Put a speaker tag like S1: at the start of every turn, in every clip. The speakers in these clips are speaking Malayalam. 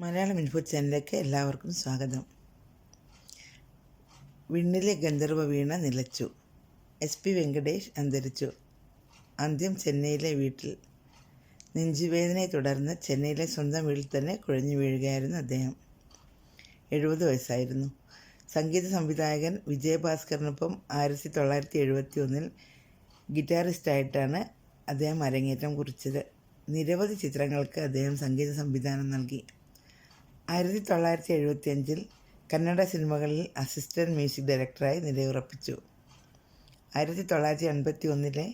S1: മലയാളം ഇൻഫോ ചാനലിലേക്ക് എല്ലാവർക്കും സ്വാഗതം. വിണ്ണിലെ ഗന്ധർവ വീണ നിലച്ചു. SP വെങ്കടേഷ് അന്തരിച്ചു. അന്ത്യം ചെന്നൈയിലെ വീട്ടിൽ. നെഞ്ചുവേദനയെ തുടർന്ന് ചെന്നൈയിലെ സ്വന്തം വീട്ടിൽ തന്നെ കുഴഞ്ഞു വീഴുകയായിരുന്നു അദ്ദേഹം. 70 വയസ്സായിരുന്നു. സംഗീത സംവിധായകൻ വിജയഭാസ്കറിനൊപ്പം 1971 ഗിറ്റാറിസ്റ്റായിട്ടാണ് അദ്ദേഹം അരങ്ങേറ്റം കുറിച്ചത്. നിരവധി ചിത്രങ്ങൾക്ക് അദ്ദേഹം സംഗീത സംവിധാനം നൽകി. 1975 കന്നഡ സിനിമകളിൽ അസിസ്റ്റന്റ് മ്യൂസിക് ഡയറക്ടറായി നിലയുറപ്പിച്ചു. 1981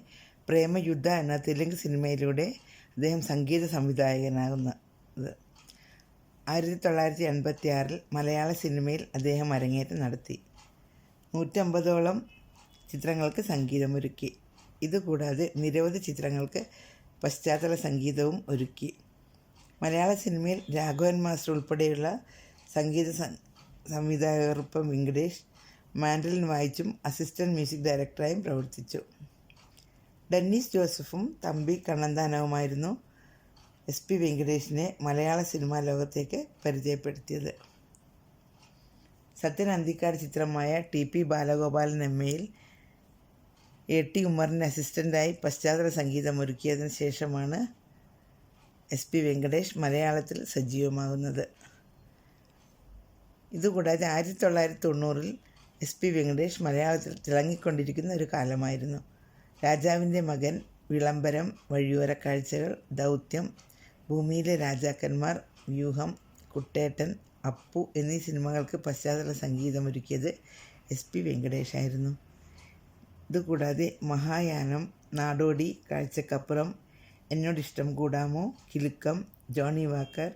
S1: പ്രേമയുദ്ധ എന്ന തെലുങ്ക് സിനിമയിലൂടെ അദ്ദേഹം സംഗീത സംവിധായകനാകുന്നത്. 1986 മലയാള സിനിമയിൽ അദ്ദേഹം അരങ്ങേറ്റം നടത്തി. 150ഓളം ചിത്രങ്ങൾക്ക് സംഗീതമൊരുക്കി. ഇതുകൂടാതെ നിരവധി ചിത്രങ്ങൾക്ക് പശ്ചാത്തല സംഗീതവും ഒരുക്കി. മലയാള സിനിമയിൽ രാഘവൻ മാസ്റ്റർ ഉൾപ്പെടെയുള്ള സംഗീത സംവിധായകർക്കൊപ്പം വെങ്കടേഷ് മാൻഡലിൻ വായിച്ചും അസിസ്റ്റന്റ് മ്യൂസിക് ഡയറക്ടറായും പ്രവർത്തിച്ചു. ഡെന്നീസ് ജോസഫും തമ്പി കണ്ണന്താനവുമായിരുന്നു SP വെങ്കടേഷിനെ മലയാള സിനിമാ ലോകത്തേക്ക് പരിചയപ്പെടുത്തിയത്. സത്യൻ അന്തിക്കാട് ചിത്രമായ TP ബാലഗോപാലൻ MAയിൽ AT ഉമ്മറിന് അസിസ്റ്റൻ്റായി പശ്ചാത്തല സംഗീതമൊരുക്കിയതിനു ശേഷമാണ് SP വെങ്കടേഷ് മലയാളത്തിൽ സജീവമാകുന്നത്. ഇതുകൂടാതെ 1990 SP വെങ്കടേഷ് മലയാളത്തിൽ തിളങ്ങിക്കൊണ്ടിരിക്കുന്ന ഒരു കാലമായിരുന്നു. രാജാവിൻ്റെ മകൻ, വിളംബരം, വഴിയോര കാഴ്ചകൾ, ദൗത്യം, ഭൂമിയിലെ രാജാക്കന്മാർ, വ്യൂഹം, കുട്ടേട്ടൻ, അപ്പു എന്നീ സിനിമകൾക്ക് പശ്ചാത്തല സംഗീതമൊരുക്കിയത് SP വെങ്കടേഷായിരുന്നു. ഇതുകൂടാതെ മഹായാനം, നാടോടി, കാഴ്ചക്കപ്പുറം, എന്നോടിഷ്ടം കൂടാമോ, കിലുക്കം, ജോണി വാക്കർ,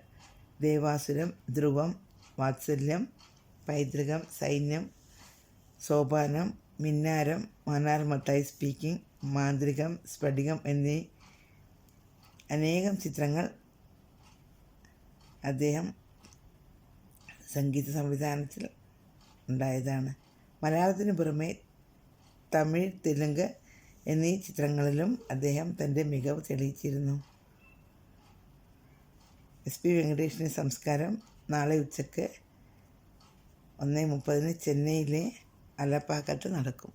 S1: ദേവാസുരം, ധ്രുവം, വാത്സല്യം, പൈതൃകം, സൈന്യം, സോപാനം, മിന്നാരം, മന്നാർ മത്തായി സ്പീക്കിംഗ്, മാന്ത്രികം, സ്ഫടികം എന്നീ അനേകം ചിത്രങ്ങൾ അദ്ദേഹം സംഗീത സംവിധാനത്തിൽ ഉണ്ടായതാണ്. മലയാളത്തിന് പുറമെ തമിഴ്, തെലുങ്ക് എന്നീ ചിത്രങ്ങളിലും അദ്ദേഹം തൻ്റെ മികവ് തെളിയിച്ചിരുന്നു. SP വെങ്കടേഷിൻ്റെ സംസ്കാരം നാളെ ഉച്ചയ്ക്ക് 1:30 ചെന്നൈയിലെ അലപ്പാക്കത്ത് നടക്കും.